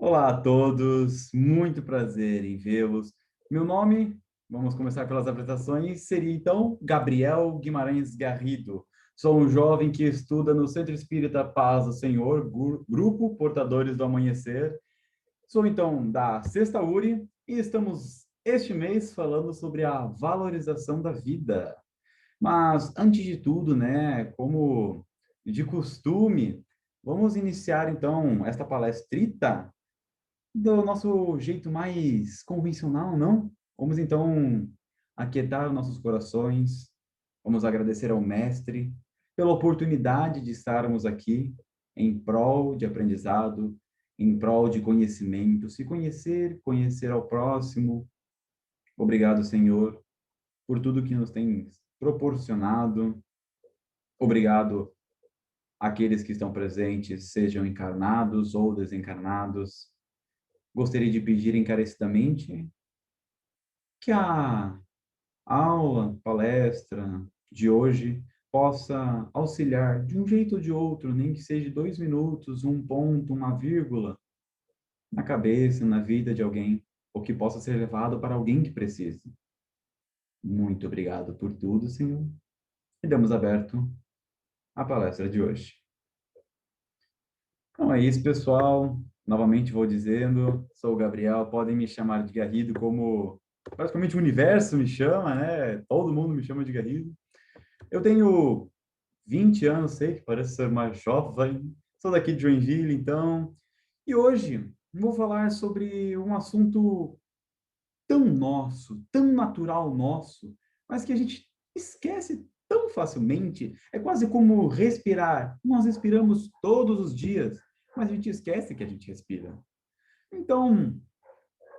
Olá a todos, muito prazer em vê-los. Meu nome, vamos começar pelas apresentações, seria então Gabriel Guimarães Garrido. Sou um jovem que estuda no Centro Espírita Paz do Senhor, Grupo Portadores do Amanhecer. Sou então da Sexta URI e estamos este mês falando sobre a valorização da vida. Mas antes de tudo, né, como de costume, vamos iniciar então esta palestrita do nosso jeito mais convencional, não? Vamos então aquietar os nossos corações, vamos agradecer ao Mestre pela oportunidade de estarmos aqui em prol de aprendizado, em prol de conhecimento, se conhecer, conhecer ao próximo. Obrigado, Senhor, por tudo que nos tem proporcionado. Obrigado àqueles que estão presentes, sejam encarnados ou desencarnados. Gostaria de pedir encarecidamente que a aula, palestra de hoje possa auxiliar de um jeito ou de outro, nem que seja 2 minutos, um ponto, uma vírgula, na cabeça, na vida de alguém, ou que possa ser levado para alguém que precise. Muito obrigado por tudo, Senhor. E damos aberto a palestra de hoje. Então é isso, pessoal. Novamente vou dizendo, sou o Gabriel, podem me chamar de Garrido como praticamente o universo me chama, né? Todo mundo me chama de Garrido. Eu tenho 20 anos, sei que parece ser mais jovem. Sou daqui de Joinville, então. E hoje vou falar sobre um assunto tão nosso, tão natural nosso, mas que a gente esquece tão facilmente. É quase como respirar. Nós respiramos todos os dias, mas a gente esquece que a gente respira. Então,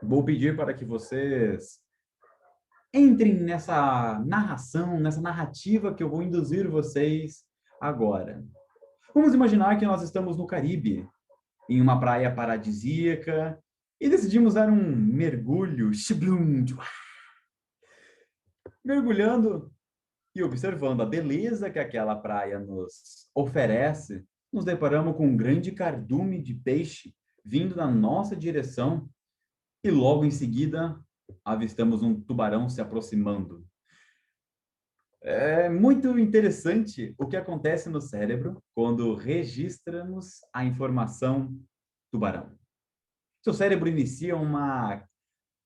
vou pedir para que vocês entrem nessa narração, nessa narrativa que eu vou induzir vocês agora. Vamos imaginar que nós estamos no Caribe, em uma praia paradisíaca, e decidimos dar um mergulho, shiblum, mergulhando e observando a beleza que aquela praia nos oferece, nos deparamos com um grande cardume de peixe vindo na nossa direção e logo em seguida avistamos um tubarão se aproximando. É muito interessante o que acontece no cérebro quando registramos a informação tubarão. Seu cérebro inicia uma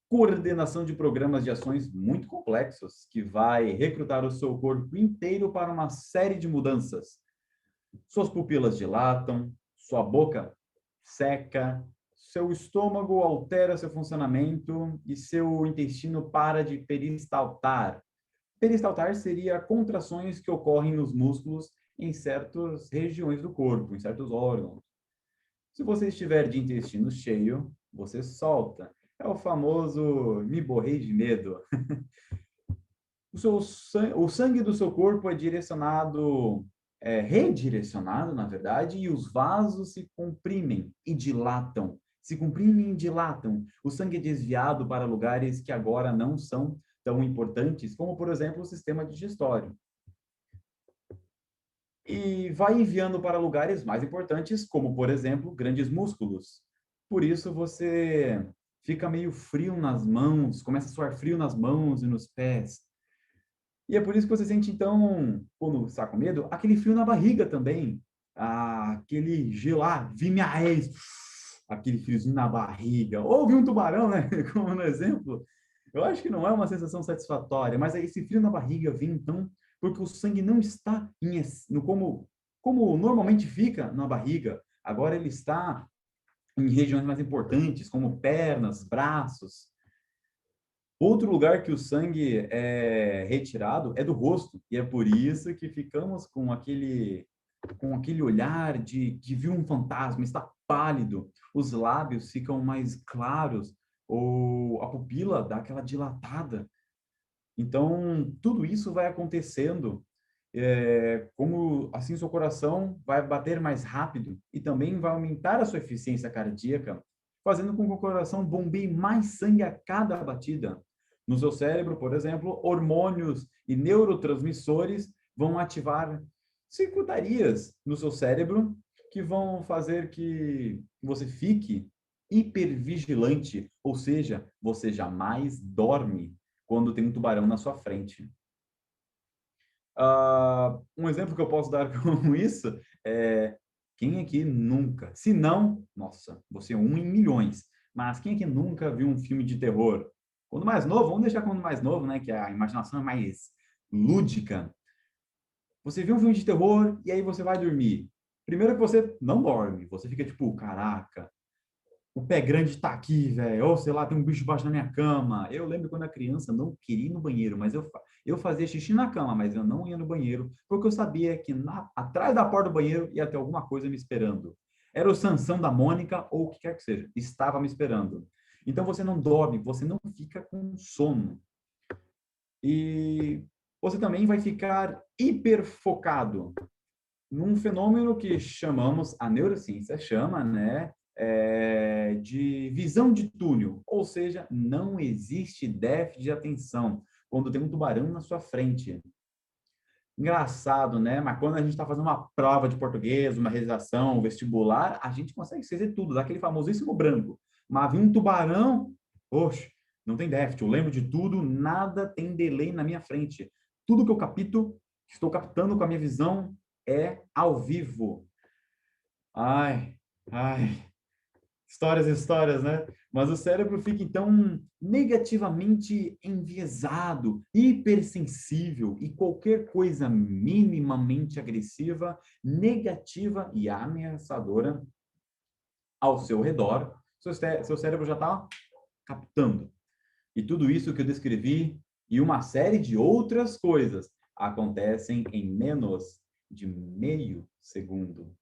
coordenação de programas de ações muito complexos que vai recrutar o seu corpo inteiro para uma série de mudanças. Suas pupilas dilatam, sua boca seca, seu estômago altera seu funcionamento e seu intestino para de peristaltar. Peristaltar seria contrações que ocorrem nos músculos em certas regiões do corpo, em certos órgãos. Se você estiver de intestino cheio, você solta. É o famoso me borrei de medo. O sangue do seu corpo é direcionado, redirecionado, na verdade, e os vasos se comprimem e dilatam. Se comprimem e dilatam. O sangue é desviado para lugares que agora não são tão importantes, como, por exemplo, o sistema digestório. E vai enviando para lugares mais importantes, como, por exemplo, grandes músculos. Por isso, você fica meio frio nas mãos, começa a suar frio nas mãos e nos pés. E é por isso que você sente, então, quando está com medo, aquele frio na barriga também. Aquele gelar, vi minha ex, aquele friozinho na barriga. Ou vi um tubarão, né? Como no exemplo. Eu acho que não é uma sensação satisfatória, mas esse frio na barriga vem, então, porque o sangue não está no como normalmente fica na barriga. Agora ele está em regiões mais importantes, como pernas, braços. Outro lugar que o sangue é retirado é do rosto, e é por isso que ficamos com aquele olhar de que viu um fantasma, está pálido, os lábios ficam mais claros, ou a pupila dá aquela dilatada. Então, tudo isso vai acontecendo, como assim seu coração vai bater mais rápido e também vai aumentar a sua eficiência cardíaca, fazendo com que o coração bombeie mais sangue a cada batida. No seu cérebro, por exemplo, hormônios e neurotransmissores vão ativar circuitarias no seu cérebro que vão fazer que você fique hipervigilante, ou seja, você jamais dorme quando tem um tubarão na sua frente. Um exemplo que eu posso dar com isso é quem aqui nunca, se não, nossa, você é um em milhões, mas quem aqui nunca viu um filme de terror? Quando mais novo, vamos deixar quando mais novo, né, que a imaginação é mais lúdica. Você viu um filme de terror e aí você vai dormir. Primeiro que você não dorme, você fica tipo, caraca, o pé grande tá aqui, velho. Ou sei lá, tem um bicho baixo na minha cama. Eu lembro quando era criança, não queria ir no banheiro, mas eu fazia xixi na cama, mas eu não ia no banheiro, porque eu sabia que atrás da porta do banheiro ia ter alguma coisa me esperando. Era o Sansão da Mônica ou o que quer que seja, estava me esperando. Então você não dorme, você não fica com sono. E você também vai ficar hiperfocado num fenômeno que chamamos, a neurociência chama, né, de visão de túnel, ou seja, não existe déficit de atenção quando tem um tubarão na sua frente. Engraçado, né? Mas quando a gente está fazendo uma prova de português, uma redação, um vestibular, a gente consegue esquecer tudo, daquele famosíssimo branco. Mas vi um tubarão, oxe, não tem déficit, eu lembro de tudo, nada tem delay na minha frente. Tudo que eu capto, que estou captando com a minha visão, é ao vivo. Ai, ai, histórias e histórias, né? Mas o cérebro fica, então, negativamente enviesado, hipersensível, e qualquer coisa minimamente agressiva, negativa e ameaçadora ao seu redor, seu cérebro já está captando. E tudo isso que eu descrevi e uma série de outras coisas acontecem em menos de meio segundo.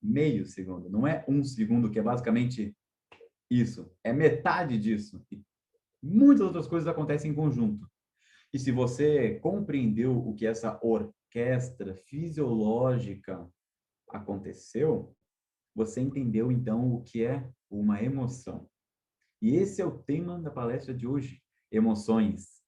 Meio segundo, não é um segundo, que é basicamente isso, é metade disso. E muitas outras coisas acontecem em conjunto. E se você compreendeu o que essa orquestra fisiológica aconteceu, você entendeu então o que é uma emoção. E esse é o tema da palestra de hoje, emoções.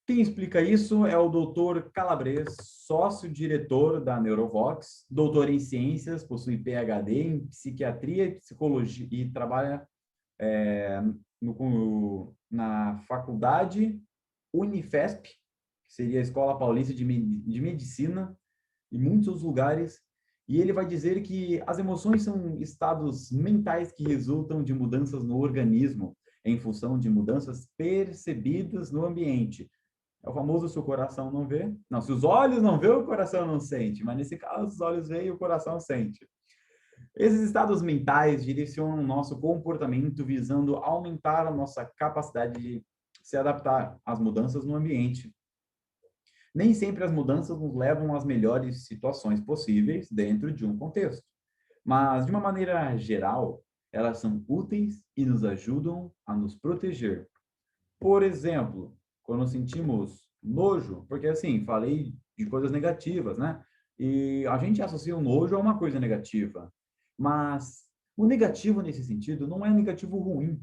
Quem explica isso é o Dr. Calabres, sócio-diretor da Neurovox, doutor em ciências, possui PhD em psiquiatria e psicologia e trabalha na faculdade Unifesp, que seria a Escola Paulista de Medicina, e muitos outros lugares. E ele vai dizer que as emoções são estados mentais que resultam de mudanças no organismo, em função de mudanças percebidas no ambiente. É o famoso se o coração não vê. Não, se os olhos não vê, o coração não sente. Mas nesse caso, os olhos veem e o coração sente. Esses estados mentais direcionam o nosso comportamento visando aumentar a nossa capacidade de se adaptar às mudanças no ambiente. Nem sempre as mudanças nos levam às melhores situações possíveis dentro de um contexto. Mas, de uma maneira geral, Elas são úteis e nos ajudam a nos proteger. Por exemplo, quando sentimos nojo, porque assim, falei de coisas negativas, né? E a gente associa o nojo a uma coisa negativa. Mas o negativo nesse sentido não é negativo ruim.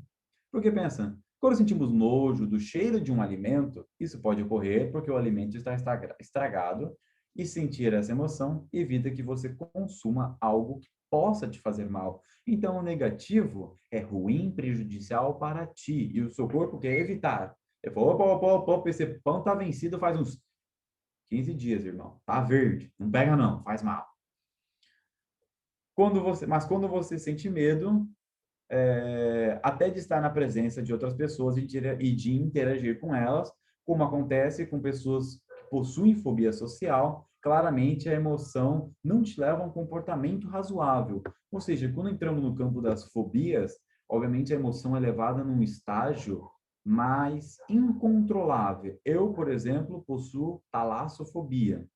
Porque pensa, quando sentimos nojo do cheiro de um alimento, isso pode ocorrer porque o alimento está estragado e sentir essa emoção evita que você consuma algo que possa te fazer mal. Então, o negativo é ruim, prejudicial para ti e o seu corpo quer evitar. Eu falo, opa, opa, opa, opa, esse pão tá vencido faz uns 15 dias, irmão. Tá verde. Não pega não, faz mal. Quando você sente medo, até de estar na presença de outras pessoas e de interagir com elas, como acontece com pessoas que possuem fobia social, claramente a emoção não te leva a um comportamento razoável. Ou seja, quando entramos no campo das fobias, obviamente a emoção é levada num estágio mais incontrolável. Eu, por exemplo, possuo talassofobia,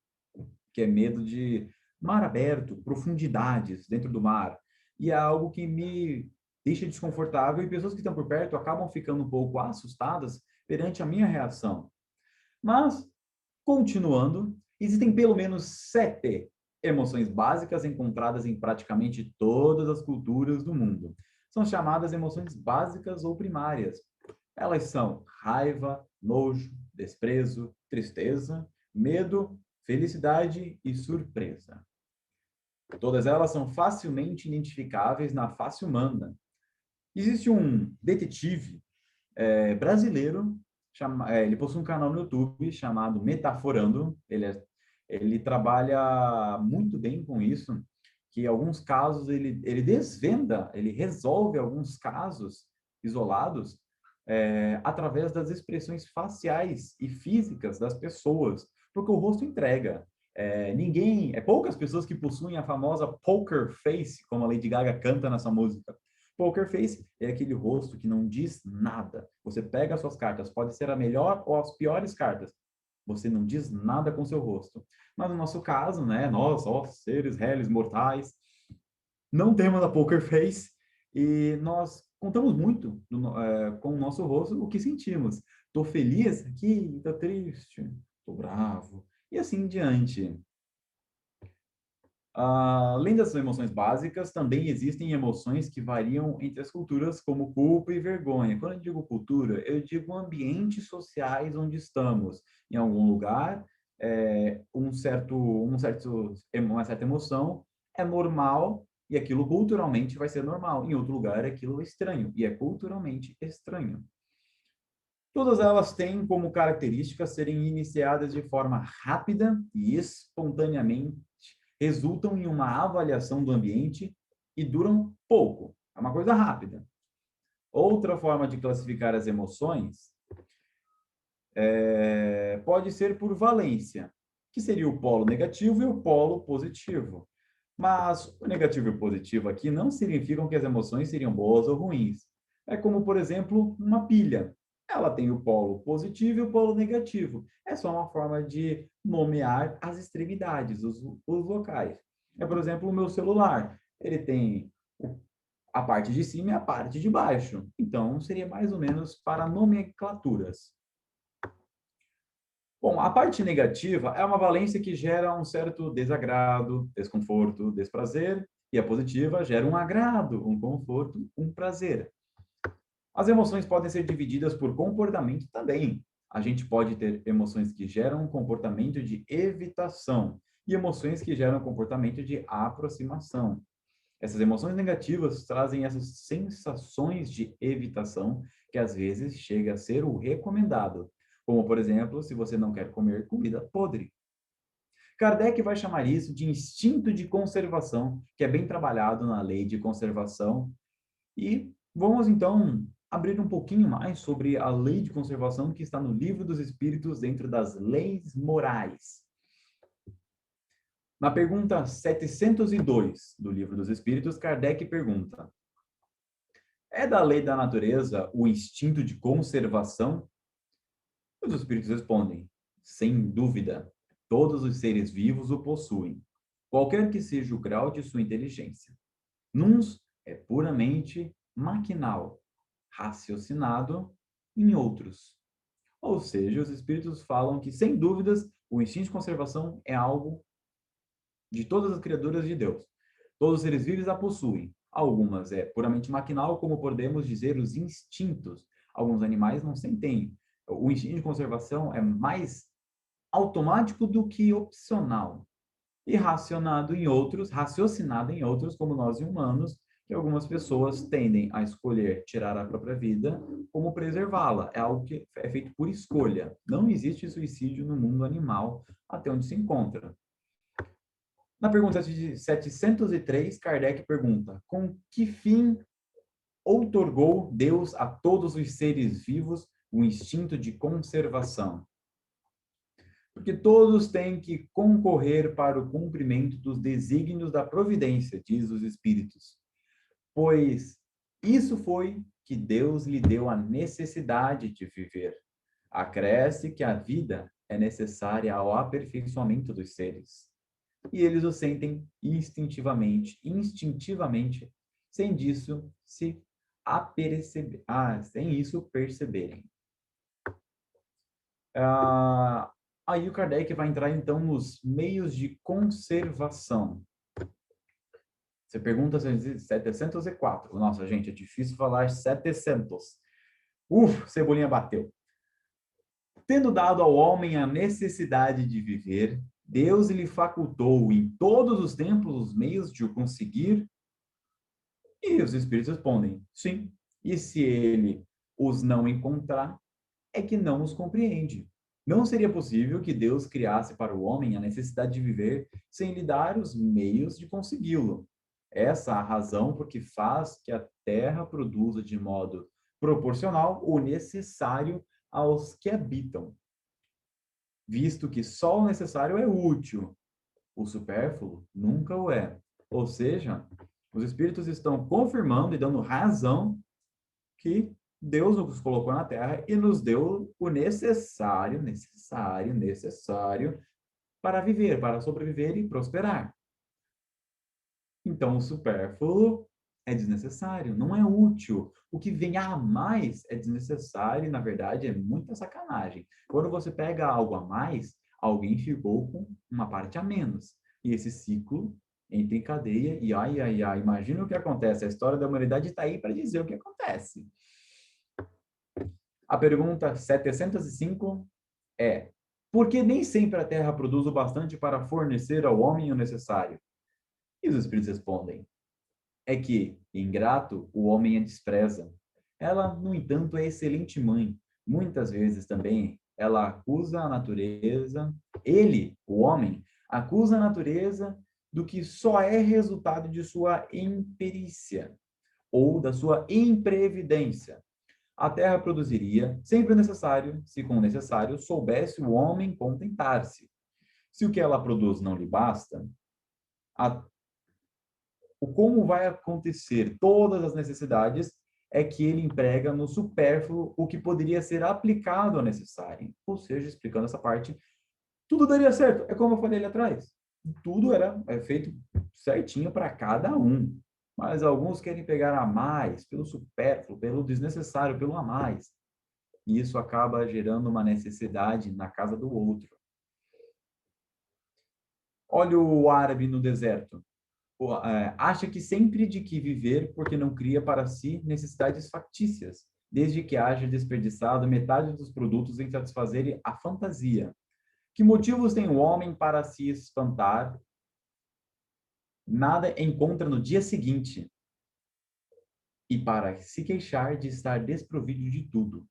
que é medo de mar aberto, profundidades dentro do mar. E é algo que me deixa desconfortável e pessoas que estão por perto acabam ficando um pouco assustadas perante a minha reação. Mas, continuando, existem pelo menos 7 emoções básicas encontradas em praticamente todas as culturas do mundo. São chamadas emoções básicas ou primárias. Elas são raiva, nojo, desprezo, tristeza, medo, felicidade e surpresa. Todas elas são facilmente identificáveis na face humana. Existe um detetive brasileiro, ele possui um canal no YouTube chamado Metaforando. Ele trabalha muito bem com isso, que em alguns casos ele desvenda, ele resolve alguns casos isolados através das expressões faciais e físicas das pessoas, porque o rosto entrega. Poucas pessoas que possuem a famosa poker face, como a Lady Gaga canta nessa música. Poker face é aquele rosto que não diz nada. Você pega as suas cartas, pode ser a melhor ou as piores cartas. Você não diz nada com seu rosto. Mas no nosso caso, né, nós, ó, seres réis mortais, não temos a poker face e nós contamos muito com o nosso rosto o que sentimos. Estou feliz aqui, estou triste, estou bravo, e assim em diante. Além das emoções básicas, também existem emoções que variam entre as culturas, como culpa e vergonha. Quando eu digo cultura, eu digo ambientes sociais onde estamos. Em algum lugar, uma certa emoção é normal e aquilo culturalmente vai ser normal. Em outro lugar, aquilo é estranho e é culturalmente estranho. Todas elas têm como característica serem iniciadas de forma rápida e espontaneamente, resultam em uma avaliação do ambiente e duram pouco. É uma coisa rápida. Outra forma de classificar as emoções pode ser por valência, que seria o polo negativo e o polo positivo. Mas o negativo e o positivo aqui não significam que as emoções seriam boas ou ruins. É como, por exemplo, uma pilha. Ela tem o polo positivo e o polo negativo. É só uma forma de nomear as extremidades, os locais. Por exemplo, o meu celular. Ele tem a parte de cima e a parte de baixo. Então, seria mais ou menos para nomenclaturas. Bom, a parte negativa é uma valência que gera um certo desagrado, desconforto, desprazer, e a positiva gera um agrado, um conforto, um prazer. As emoções podem ser divididas por comportamento também. A gente pode ter emoções que geram um comportamento de evitação e emoções que geram um comportamento de aproximação. Essas emoções negativas trazem essas sensações de evitação que às vezes chega a ser o recomendado, como por exemplo, se você não quer comer comida podre. Kardec vai chamar isso de instinto de conservação, que é bem trabalhado na lei de conservação. E vamos então abrir um pouquinho mais sobre a lei de conservação que está no Livro dos Espíritos, dentro das leis morais. Na pergunta 702 do Livro dos Espíritos, Kardec pergunta: é da lei da natureza o instinto de conservação? Os espíritos respondem: sem dúvida, todos os seres vivos o possuem, qualquer que seja o grau de sua inteligência. Nuns é puramente maquinal, raciocinado em outros. Ou seja, os espíritos falam que, sem dúvidas, o instinto de conservação é algo de todas as criaturas de Deus. Todos os seres vivos a possuem. Algumas é puramente maquinal, como podemos dizer os instintos. Alguns animais não sentem. O instinto de conservação é mais automático do que opcional. E raciocinado em outros, como nós humanos, que algumas pessoas tendem a escolher tirar a própria vida como preservá-la. É algo que é feito por escolha. Não existe suicídio no mundo animal até onde se encontra. Na pergunta de 703, Kardec pergunta: com que fim outorgou Deus a todos os seres vivos o instinto de conservação? Porque todos têm que concorrer para o cumprimento dos desígnios da providência, diz os Espíritos. Pois isso foi que Deus lhe deu a necessidade de viver. Acresce que a vida é necessária ao aperfeiçoamento dos seres. E eles o sentem instintivamente, sem disso sem isso perceberem. Aí o Kardec vai entrar, então, nos meios de conservação. Você pergunta 704. Nossa, gente, é difícil falar 700. Cebolinha bateu. Tendo dado ao homem a necessidade de viver, Deus lhe facultou em todos os tempos os meios de o conseguir. E os espíritos respondem, sim. E se ele os não encontrar, é que não os compreende. Não seria possível que Deus criasse para o homem a necessidade de viver sem lhe dar os meios de consegui-lo. Essa é a razão por que faz que a terra produza de modo proporcional o necessário aos que habitam, visto que só o necessário é útil, o supérfluo nunca o é. Ou seja, os espíritos estão confirmando e dando razão que Deus nos colocou na Terra e nos deu o necessário para viver, para sobreviver e prosperar. Então, o supérfluo é desnecessário, não é útil. O que vem a mais é desnecessário e, na verdade, é muita sacanagem. Quando você pega algo a mais, alguém ficou com uma parte a menos. E esse ciclo entra em cadeia e, imagina o que acontece. A história da humanidade está aí para dizer o que acontece. A pergunta 705 é: por que nem sempre a Terra produz o bastante para fornecer ao homem o necessário? E os espíritos respondem: é que, ingrato, o homem a despreza. Ela, no entanto, é excelente mãe. Muitas vezes também ela acusa a natureza, ele, o homem, acusa a natureza do que só é resultado de sua imperícia ou da sua imprevidência. A terra produziria sempre o necessário, se com o necessário soubesse o homem contentar-se. Se o que ela produz não lhe basta, o como vai acontecer todas as necessidades é que ele emprega no supérfluo o que poderia ser aplicado ao necessário. Ou seja, explicando essa parte, tudo daria certo. É como eu falei ali atrás. Tudo era feito certinho para cada um. Mas alguns querem pegar a mais, pelo supérfluo, pelo desnecessário, pelo a mais. E isso acaba gerando uma necessidade na casa do outro. Olha o árabe no deserto. Acha que sempre de que viver porque não cria para si necessidades factícias, desde que haja desperdiçado metade dos produtos em satisfazer a fantasia. Que motivos tem o homem para se espantar? Nada encontra no dia seguinte. E para se queixar de estar desprovido de tudo.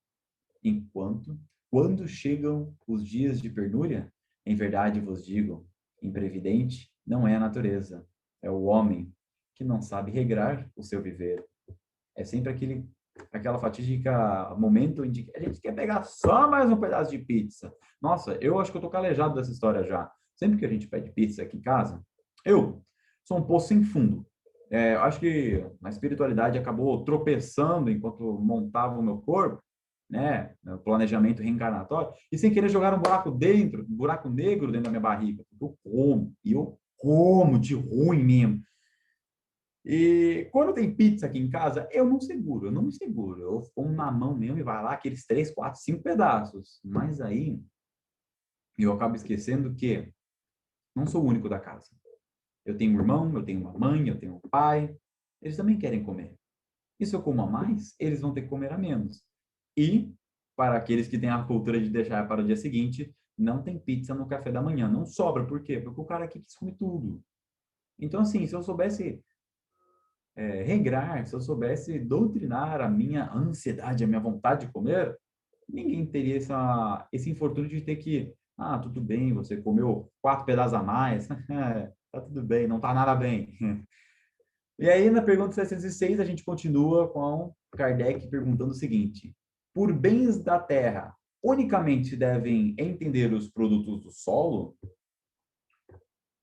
Quando chegam os dias de penúria, em verdade vos digo, imprevidente não é a natureza, é o homem que não sabe regrar o seu viver. É sempre aquela fatídica momento em que a gente quer pegar só mais um pedaço de pizza. Nossa, eu acho que eu tô calejado dessa história já. Sempre que a gente pede pizza aqui em casa, eu sou um poço sem fundo. Eu acho que a espiritualidade acabou tropeçando enquanto montava o meu corpo, né, no planejamento reencarnatório, e sem querer jogar um buraco negro dentro da minha barriga. Eu como de ruim mesmo. E quando tem pizza aqui em casa, eu não me seguro. Eu como na mão mesmo e vai lá aqueles 3, 4, 5 pedaços. Mas aí eu acabo esquecendo que não sou o único da casa. Eu tenho um irmão, eu tenho uma mãe, eu tenho um pai. Eles também querem comer. E se eu como a mais, eles vão ter que comer a menos. E, para aqueles que têm a cultura de deixar para o dia seguinte, não tem pizza no café da manhã. Não sobra. Por quê? Porque o cara aqui quis comer tudo. Então, assim, se eu soubesse regrar, se eu soubesse doutrinar a minha ansiedade, a minha vontade de comer, ninguém teria esse infortúnio de ter que, tudo bem, você comeu 4 pedaços a mais, tá tudo bem, não tá nada bem. E aí, na pergunta 706, a gente continua com Kardec perguntando o seguinte: por bens da terra, unicamente se devem entender os produtos do solo?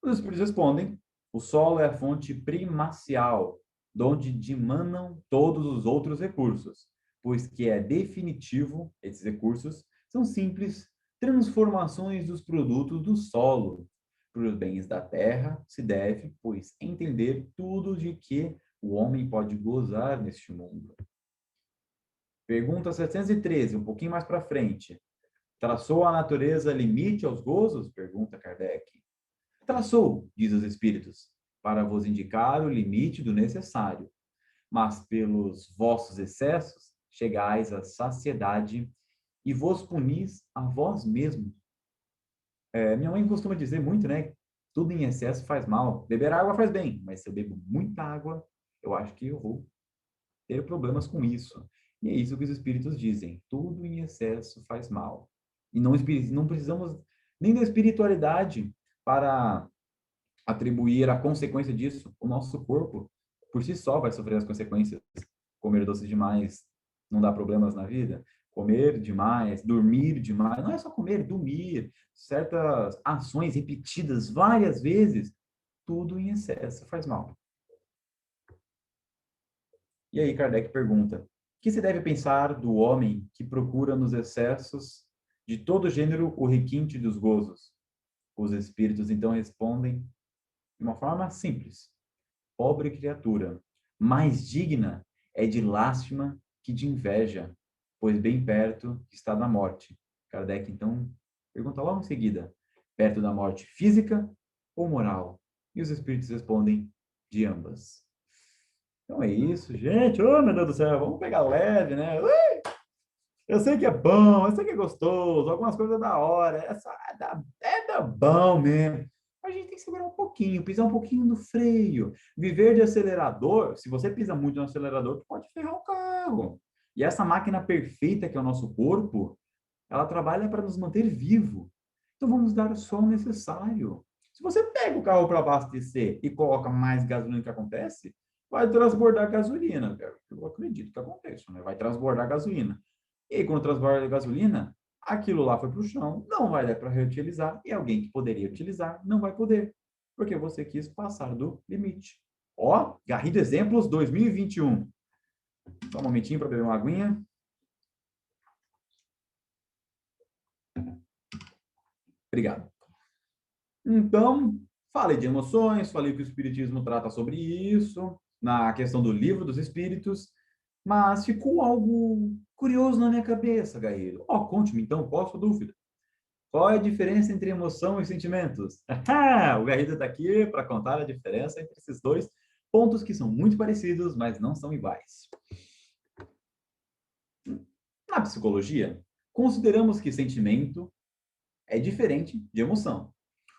Os espíritos respondem: o solo é a fonte primacial, de onde dimanam todos os outros recursos, pois que é definitivo, esses recursos são simples transformações dos produtos do solo. Para os bens da terra se deve, pois, entender tudo de que o homem pode gozar neste mundo. Pergunta 713, um pouquinho mais para frente. Traçou a natureza limite aos gozos? Pergunta Kardec. Traçou, diz os Espíritos, para vos indicar o limite do necessário, mas pelos vossos excessos chegais à saciedade e vos punis a vós mesmos. Minha mãe costuma dizer muito, né? Tudo em excesso faz mal. Beber água faz bem, mas se eu bebo muita água, eu acho que eu vou ter problemas com isso. E é isso que os Espíritos dizem. Tudo em excesso faz mal. E não precisamos nem da espiritualidade para atribuir a consequência disso. O nosso corpo, por si só, vai sofrer as consequências. Comer doce demais não dá problemas na vida. Comer demais, dormir demais, não é só comer, dormir. Certas ações repetidas várias vezes, tudo em excesso faz mal. E aí Kardec pergunta: que se deve pensar do homem que procura nos excessos de todo gênero o requinte dos gozos? Os espíritos então respondem de uma forma simples: pobre criatura, mais digna é de lástima que de inveja, pois bem perto está da morte. Kardec, então, pergunta logo em seguida: perto da morte física ou moral? E os espíritos respondem: de ambas. Então é isso, gente. Oh, meu Deus do céu, vamos pegar leve, né? Eu sei que é bom, eu sei que é gostoso, algumas coisas é da hora, é da bom mesmo. A gente tem que segurar um pouquinho, pisar um pouquinho no freio. Viver de acelerador, se você pisa muito no acelerador, pode ferrar o carro. E essa máquina perfeita que é o nosso corpo, ela trabalha para nos manter vivo. Então vamos dar só o necessário. Se você pega o carro para abastecer e coloca mais gasolina que acontece, vai transbordar gasolina. Eu acredito que aconteça, né? Vai transbordar gasolina. E aí, quando transborda gasolina, aquilo lá foi para o chão, não vai dar para reutilizar, e alguém que poderia utilizar não vai poder, porque você quis passar do limite. Ó, Garrido Exemplos 2021. Só um momentinho para beber uma aguinha. Obrigado. Então, falei de emoções, falei que o Espiritismo trata sobre isso, na questão do livro dos Espíritos, mas ficou algo curioso na minha cabeça, Garrido. Ó, conte-me então, qual a sua dúvida? Qual é a diferença entre emoção e sentimentos? O Garrido está aqui para contar a diferença entre esses dois pontos que são muito parecidos, mas não são iguais. Na psicologia, consideramos que sentimento é diferente de emoção.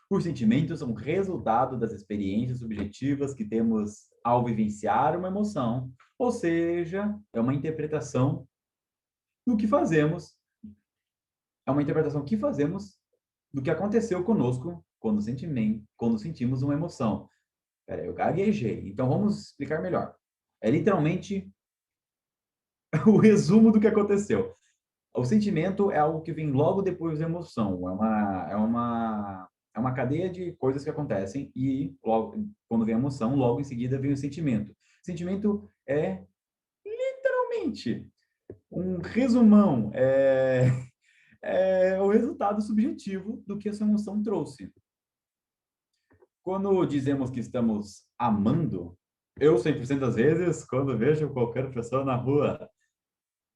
Os sentimentos são resultado das experiências subjetivas que temos ao vivenciar uma emoção, ou seja, é uma interpretação do que fazemos, é uma interpretação que fazemos do que aconteceu conosco quando sentimos uma emoção. Peraí, eu gaguejei. Então vamos explicar melhor. É literalmente o resumo do que aconteceu. O sentimento é algo que vem logo depois da emoção. É uma cadeia de coisas que acontecem e logo, quando vem a emoção, logo em seguida vem o sentimento. Sentimento é literalmente um resumão, é o resultado subjetivo do que essa emoção trouxe. Quando dizemos que estamos amando, Eu 100% das vezes, quando vejo qualquer pessoa na rua,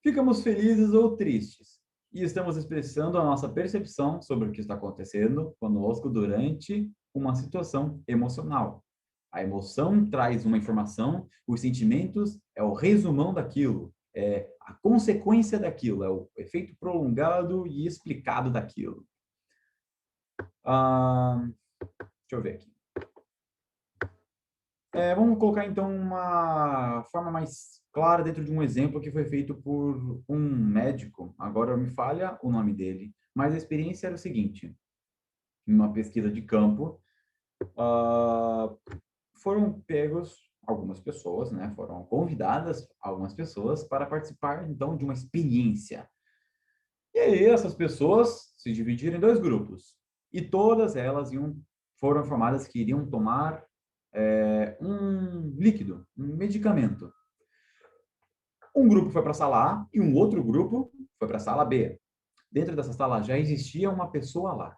ficamos felizes ou tristes. E estamos expressando a nossa percepção sobre o que está acontecendo conosco durante uma situação emocional. A emoção traz uma informação, os sentimentos é o resumão daquilo, é a consequência daquilo, é o efeito prolongado e explicado daquilo. Deixa eu ver aqui. Vamos colocar, então, uma forma mais clara dentro de um exemplo que foi feito por um médico. Agora me falha o nome dele, mas a experiência era o seguinte: em uma pesquisa de campo, uh, foram pegos algumas pessoas, né? Foram convidadas algumas pessoas para participar, então, de uma experiência. E aí essas pessoas se dividiram em dois grupos. E todas elas foram informadas que iriam tomar um líquido, um medicamento. Um grupo foi para a sala A e um outro grupo foi para a sala B. Dentro dessa sala já existia uma pessoa lá.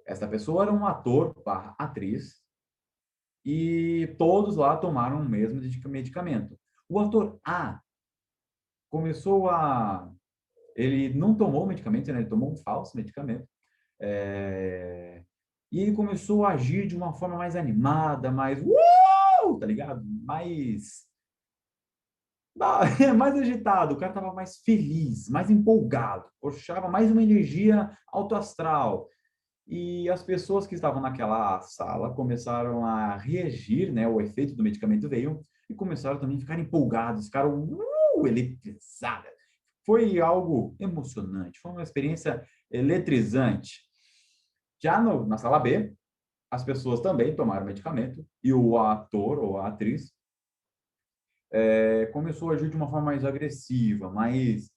Essa pessoa era um ator barra atriz e todos lá tomaram o mesmo medicamento. O ator A começou a... Ele não tomou o medicamento, né? Ele tomou um falso medicamento. E ele começou a agir de uma forma mais animada, mais... Tá ligado? Mais agitado, o cara estava mais feliz, mais empolgado, puxava mais uma energia autoastral. E as pessoas que estavam naquela sala começaram a reagir, né? O efeito do medicamento veio e começaram também a ficar empolgados, ficaram eletrizadas. Foi algo emocionante, foi uma experiência eletrizante. Já na sala B, as pessoas também tomaram medicamento e o ator ou a atriz começou a agir de uma forma mais agressiva, mais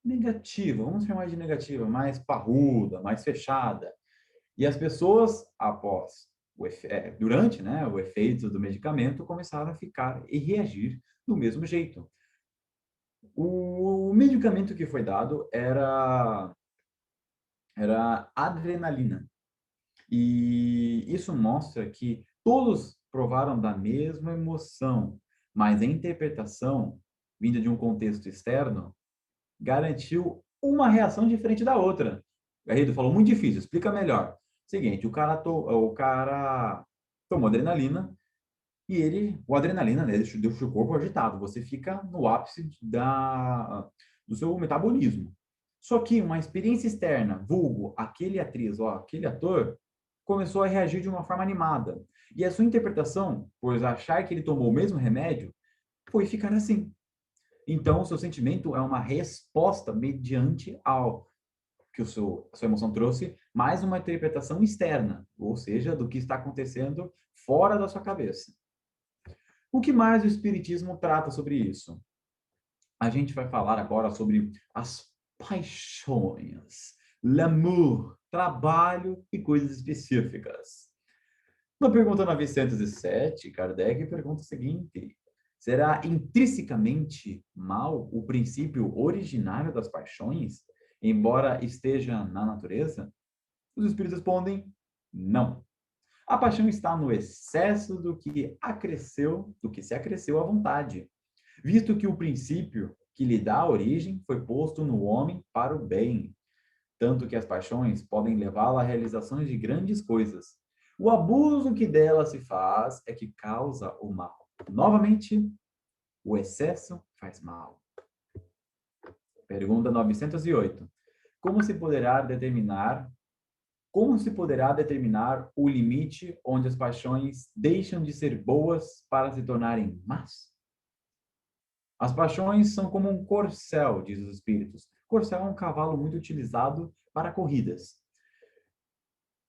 negativa, vamos chamar de negativa, mais parruda, mais fechada. E as pessoas, durante, né, o efeito do medicamento, começaram a ficar e reagir do mesmo jeito. O medicamento que foi dado era adrenalina. E isso mostra que todos provaram da mesma emoção, mas a interpretação, vinda de um contexto externo, garantiu uma reação diferente da outra. Garrido falou, muito difícil, explica melhor. Seguinte, o cara tomou adrenalina e o adrenalina, né, deixa o corpo agitado, você fica no ápice do seu metabolismo. Só que uma experiência externa, vulgo, aquele atriz ou aquele ator, começou a reagir de uma forma animada. E a sua interpretação, por achar que ele tomou o mesmo remédio, foi ficar assim. Então, o seu sentimento é uma resposta mediante ao que a sua emoção trouxe, mais uma interpretação externa, ou seja, do que está acontecendo fora da sua cabeça. O que mais o Espiritismo trata sobre isso? A gente vai falar agora sobre as paixões, l'amour, trabalho e coisas específicas. Na pergunta 907, Kardec pergunta o seguinte: será intrinsecamente mal o princípio originário das paixões, embora esteja na natureza? Os espíritos respondem: não. A paixão está no excesso do que se acresceu à vontade, visto que o princípio que lhe dá origem foi posto no homem para o bem, tanto que as paixões podem levá-lo a realizações de grandes coisas. O abuso que dela se faz é que causa o mal. Novamente, o excesso faz mal. Pergunta 908. Como se poderá determinar o limite onde as paixões deixam de ser boas para se tornarem más? As paixões são como um corcel, diz os espíritos. Corcel é um cavalo muito utilizado para corridas.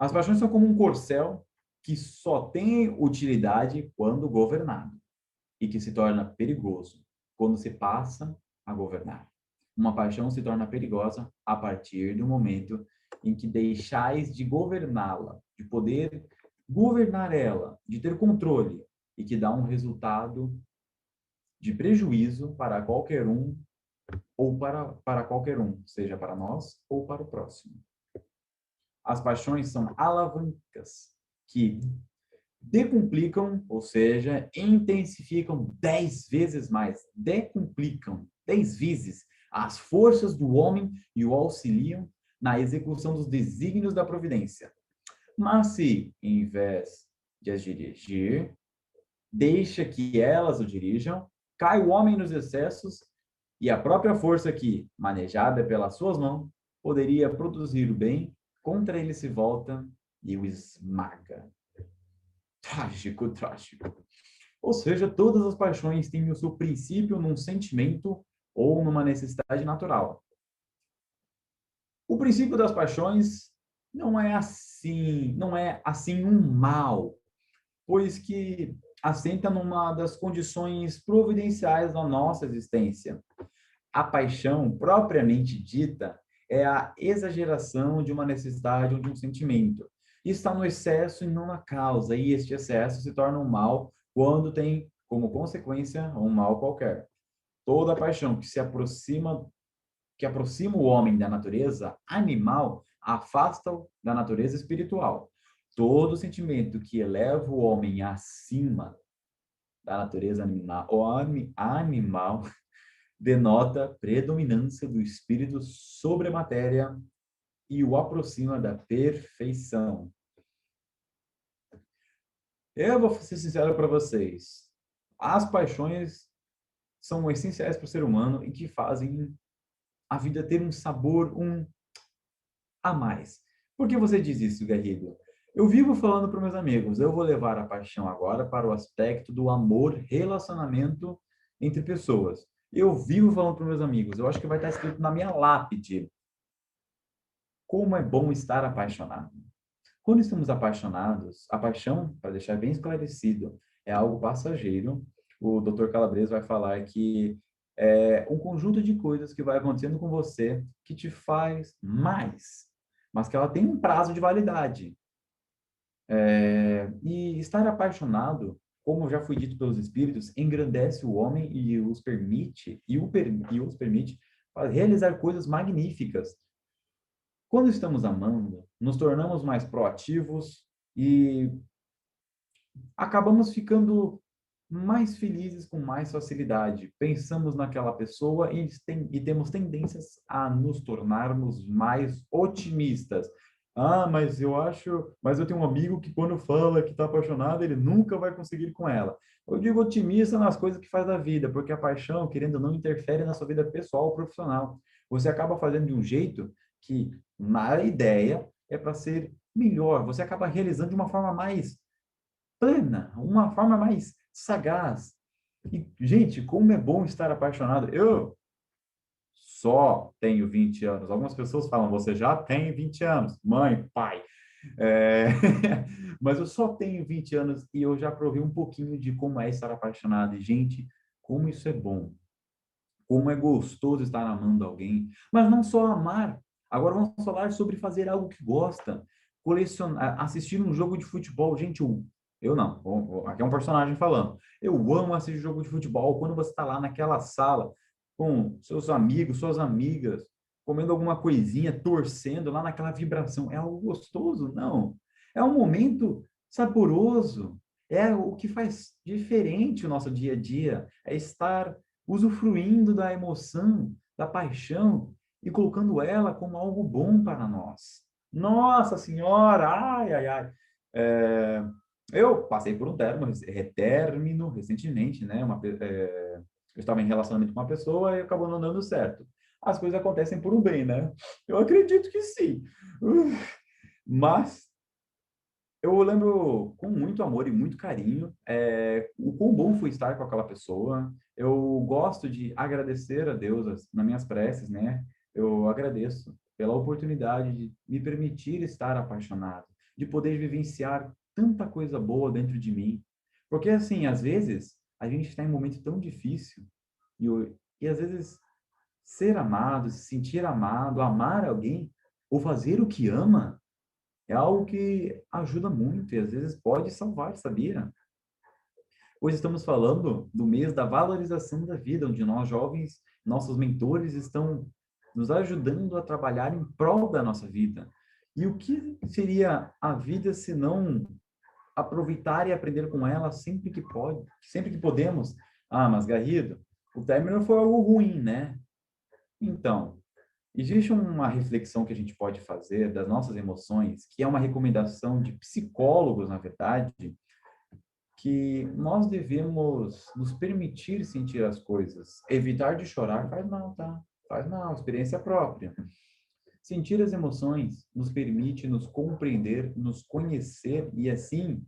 As paixões são como um corcel que só tem utilidade quando governado e que se torna perigoso quando se passa a governar. Uma paixão se torna perigosa a partir do momento em que deixais de governá-la, de poder governar ela, de ter controle e que dá um resultado de prejuízo para qualquer um ou para qualquer um, seja para nós ou para o próximo. As paixões são alavancas que decumplicam, ou seja, intensificam 10 vezes mais, decumplicam 10 vezes as forças do homem e o auxiliam na execução dos desígnios da providência. Mas se, em vez de as dirigir, deixa que elas o dirijam, cai o homem nos excessos e a própria força que, manejada pelas suas mãos, poderia produzir o bem, contra ele se volta e o esmaga. Trágico, trágico. Ou seja, todas as paixões têm o seu princípio num sentimento ou numa necessidade natural. O princípio das paixões não é assim um mal, pois que assenta numa das condições providenciais da nossa existência. A paixão, propriamente dita, é a exageração de uma necessidade ou de um sentimento. Está no excesso e não na causa, e este excesso se torna um mal quando tem como consequência um mal qualquer. Toda paixão que aproxima o homem da natureza animal afasta-o da natureza espiritual. Todo sentimento que eleva o homem acima da natureza animal denota predominância do espírito sobre a matéria e o aproxima da perfeição. Eu vou ser sincero para vocês. As paixões são essenciais para o ser humano e que fazem a vida ter um sabor, a mais. Por que você diz isso, Garrido? Eu vivo falando para meus amigos, eu vou levar a paixão agora para o aspecto do amor, relacionamento entre pessoas. Eu vivo falando para meus amigos, eu acho que vai estar escrito na minha lápide, como é bom estar apaixonado. Quando estamos apaixonados, a paixão, para deixar bem esclarecido, é algo passageiro. O Dr. Calabrese vai falar que é um conjunto de coisas que vai acontecendo com você que te faz mais, mas que ela tem um prazo de validade. E estar apaixonado, como já foi dito pelos espíritos, engrandece o homem e os permite realizar coisas magníficas. Quando estamos amando, nos tornamos mais proativos e acabamos ficando mais felizes com mais facilidade. Pensamos naquela pessoa e temos tendências a nos tornarmos mais otimistas. Ah, mas eu tenho um amigo que quando fala que está apaixonado, ele nunca vai conseguir com ela. Eu digo otimista nas coisas que faz da vida, porque a paixão, querendo ou não, interfere na sua vida pessoal ou profissional. Você acaba fazendo de um jeito que, na ideia, é para ser melhor. Você acaba realizando de uma forma mais plena, uma forma mais sagaz. E, gente, como é bom estar apaixonado. Eu só tenho 20 anos. Algumas pessoas falam, você já tem 20 anos. Mãe, pai. É... Mas eu só tenho 20 anos e eu já provei um pouquinho de como é estar apaixonado. E, gente, como isso é bom. Como é gostoso estar amando alguém. Mas não só amar. Agora vamos falar sobre fazer algo que gosta. Colecionar, assistir um jogo de futebol. Gente, eu não. Aqui é um personagem falando. Eu amo assistir jogo de futebol. Quando você está lá naquela sala com seus amigos, suas amigas, comendo alguma coisinha, torcendo lá naquela vibração. É algo gostoso? Não. É um momento saboroso. É o que faz diferente o nosso dia a dia. É estar usufruindo da emoção, da paixão e colocando ela como algo bom para nós. Nossa Senhora, ai, ai, ai. É, eu passei por um término recentemente, né? Eu estava em relacionamento com uma pessoa e acabou não dando certo. As coisas acontecem por um bem, né? Eu acredito que sim. Mas eu lembro com muito amor e muito carinho o quão bom foi estar com aquela pessoa. Eu gosto de agradecer a Deus nas minhas preces, né? Eu agradeço pela oportunidade de me permitir estar apaixonado, de poder vivenciar tanta coisa boa dentro de mim. Porque, assim, às vezes, a gente está em um momento tão difícil e às vezes, ser amado, se sentir amado, amar alguém, ou fazer o que ama, é algo que ajuda muito e às vezes pode salvar, sabia? Hoje estamos falando do mês da valorização da vida, onde nós jovens, nossos mentores estão nos ajudando a trabalhar em prol da nossa vida. E o que seria a vida se não aproveitar e aprender com ela sempre que pode, sempre que podemos. Ah, mas Garrido, o término foi algo ruim, né? Então, existe uma reflexão que a gente pode fazer das nossas emoções, que é uma recomendação de psicólogos, na verdade, que nós devemos nos permitir sentir as coisas. Evitar de chorar faz mal, tá? Faz mal, experiência própria. Sentir as emoções nos permite nos compreender, nos conhecer e, assim,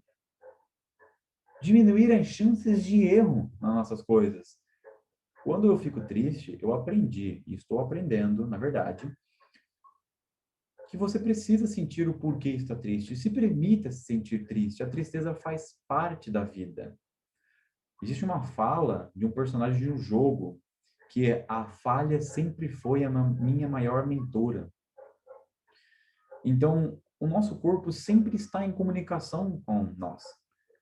diminuir as chances de erro nas nossas coisas. Quando eu fico triste, eu aprendi, e estou aprendendo, na verdade, que você precisa sentir o porquê está triste. Se permita se sentir triste. A tristeza faz parte da vida. Existe uma fala de um personagem de um jogo que é: a falha sempre foi a minha maior mentora. Então, o nosso corpo sempre está em comunicação com nós.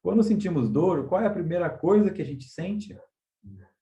Quando sentimos dor, qual é a primeira coisa que a gente sente?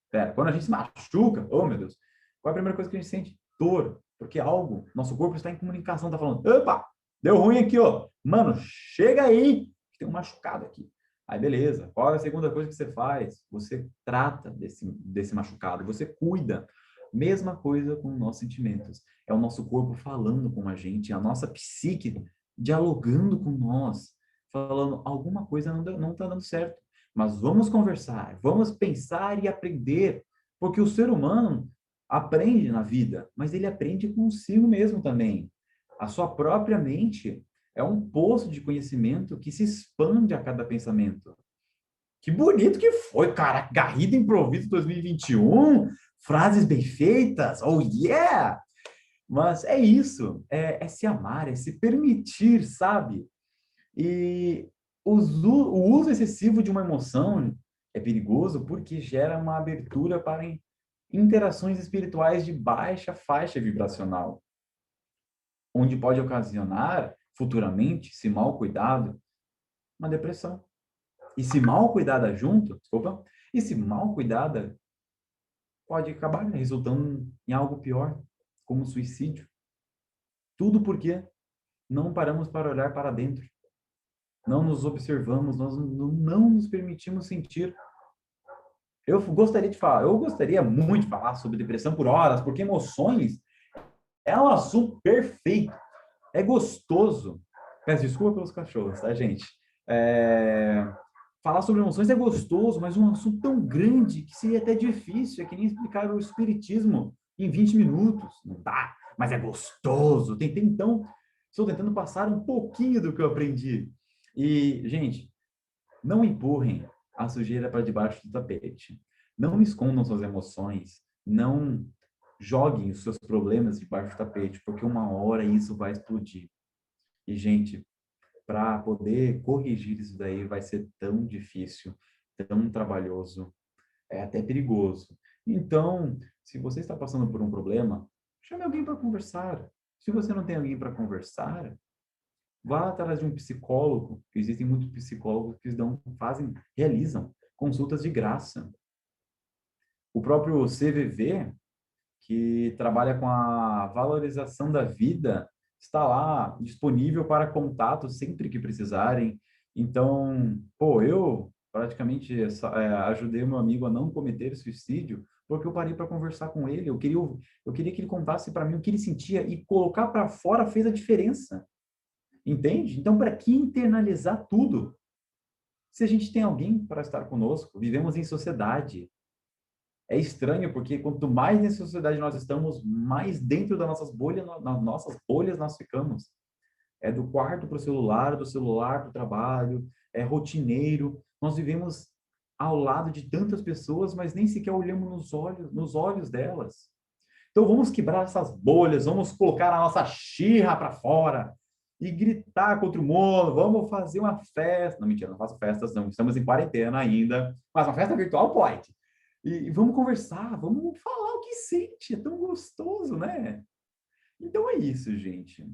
Pera, quando a gente se machuca, oh meu Deus, qual é a primeira coisa que a gente sente? Dor. Porque algo, nosso corpo está em comunicação, está falando: opa, deu ruim aqui, ó. Mano, chega aí, que tem um machucado aqui. Aí, beleza. Qual é a segunda coisa que você faz? Você trata desse machucado, você cuida. Mesma coisa com os nossos sentimentos. É o nosso corpo falando com a gente, a nossa psique dialogando com nós, falando: alguma coisa não está dando certo. Mas vamos conversar, vamos pensar e aprender, porque o ser humano aprende na vida, mas ele aprende consigo mesmo também. A sua própria mente é um poço de conhecimento que se expande a cada pensamento. Que bonito que foi, cara! Garrido Improviso 2021, frases bem feitas, oh yeah! Mas é isso, é se amar, é se permitir, sabe? E o uso excessivo de uma emoção é perigoso porque gera uma abertura para interações espirituais de baixa faixa vibracional, onde pode ocasionar futuramente, se mal cuidado, uma depressão. E se mal cuidada junto, desculpa, e se mal cuidada, pode acabar resultando em algo pior, como suicídio. Tudo porque não paramos para olhar para dentro. Não nos observamos, nós não nos permitimos sentir. Eu gostaria muito de falar sobre depressão por horas, porque emoções é um assunto perfeito. É gostoso. Peço desculpa pelos cachorros, tá, gente? É... Falar sobre emoções é gostoso, mas um assunto tão grande que seria até difícil. É que nem explicar o espiritismo em 20 minutos. Não dá, mas é gostoso. Tentei, então, estou tentando passar um pouquinho do que eu aprendi. E, gente, não empurrem a sujeira para debaixo do tapete. Não escondam suas emoções. Não joguem os seus problemas debaixo do tapete, porque uma hora isso vai explodir. E, gente, para poder corrigir isso daí vai ser tão difícil, tão trabalhoso, é até perigoso. Então, se você está passando por um problema, chame alguém para conversar. Se você não tem alguém para conversar, vá atrás de um psicólogo. Existem muitos psicólogos que realizam consultas de graça. O próprio CVV, que trabalha com a valorização da vida, está lá disponível para contato sempre que precisarem. Então, pô, eu praticamente ajudei o meu amigo a não cometer suicídio porque eu parei para conversar com ele. Eu queria que ele contasse para mim o que ele sentia e colocar para fora fez a diferença. Entende? Então, para que internalizar tudo? Se a gente tem alguém para estar conosco, vivemos em sociedade. É estranho porque quanto mais nessa sociedade nós estamos, mais dentro das nossas bolhas nós ficamos. É do quarto para o celular, do celular para o trabalho, é rotineiro. Nós vivemos ao lado de tantas pessoas, mas nem sequer olhamos nos olhos delas. Então vamos quebrar essas bolhas, vamos colocar a nossa xirra para fora e gritar contra o mundo, vamos fazer uma festa. Não, mentira, não faço festas, não. Estamos em quarentena ainda, mas uma festa virtual pode. E vamos conversar, vamos falar o que sente, é tão gostoso, né? Então é isso, gente.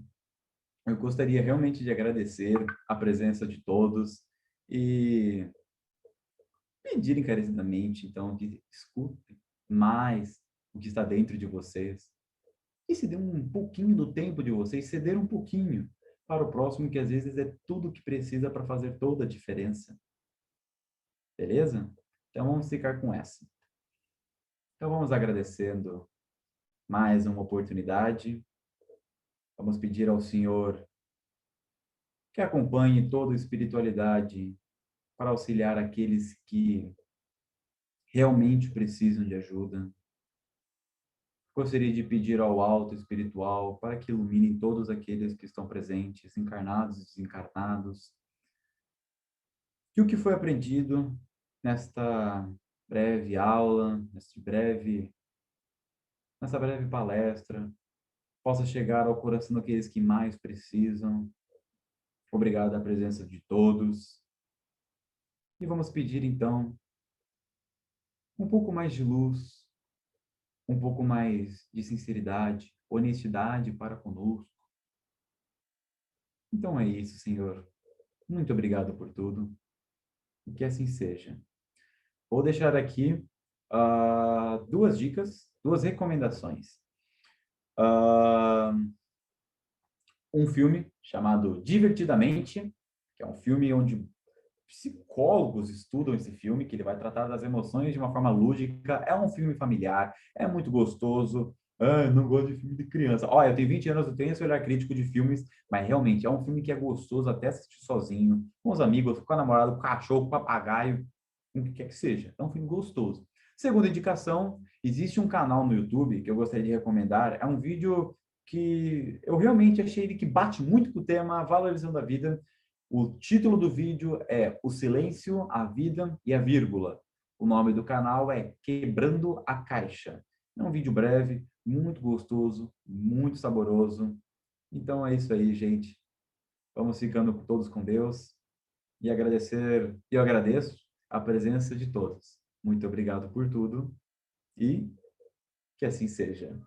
Eu gostaria realmente de agradecer a presença de todos e pedir encarecidamente, então, que escutem mais o que está dentro de vocês. E se dê um pouquinho do tempo de vocês, ceder um pouquinho. para o próximo, que às vezes é tudo que precisa para fazer toda a diferença. Beleza? Então vamos ficar com essa. Então vamos agradecendo mais uma oportunidade. Vamos pedir ao Senhor que acompanhe toda a espiritualidade para auxiliar aqueles que realmente precisam de ajuda. Gostaria de pedir ao alto espiritual para que ilumine todos aqueles que estão presentes, encarnados e desencarnados, que o que foi aprendido nesta breve aula, nessa breve palestra, possa chegar ao coração daqueles que mais precisam. Obrigado à presença de todos. E vamos pedir então um pouco mais de luz, um pouco mais de sinceridade, honestidade para conosco. Então é isso, Senhor. Muito obrigado por tudo. E que assim seja. Vou deixar aqui duas dicas, duas recomendações. Um filme chamado Divertidamente, que é um filme onde psicólogos estudam esse filme, que ele vai tratar das emoções de uma forma lúdica. É um filme familiar, é muito gostoso. Ah, não gosto de filme de criança. Olha, eu tenho 20 anos, eu tenho esse olhar crítico de filmes, mas realmente é um filme que é gostoso até assistir sozinho, com os amigos, com a namorada, com o cachorro, com o papagaio, com o que quer que seja. É um filme gostoso. Segunda indicação, existe um canal no YouTube que eu gostaria de recomendar. É um vídeo que eu realmente achei ele que bate muito com o tema Valorizando a Vida. O título do vídeo é O Silêncio, a Vida e a Vírgula. O nome do canal é Quebrando a Caixa. É um vídeo breve, muito gostoso, muito saboroso. Então é isso aí, gente. Vamos ficando todos com Deus e agradecer, eu agradeço a presença de todos. Muito obrigado por tudo e que assim seja.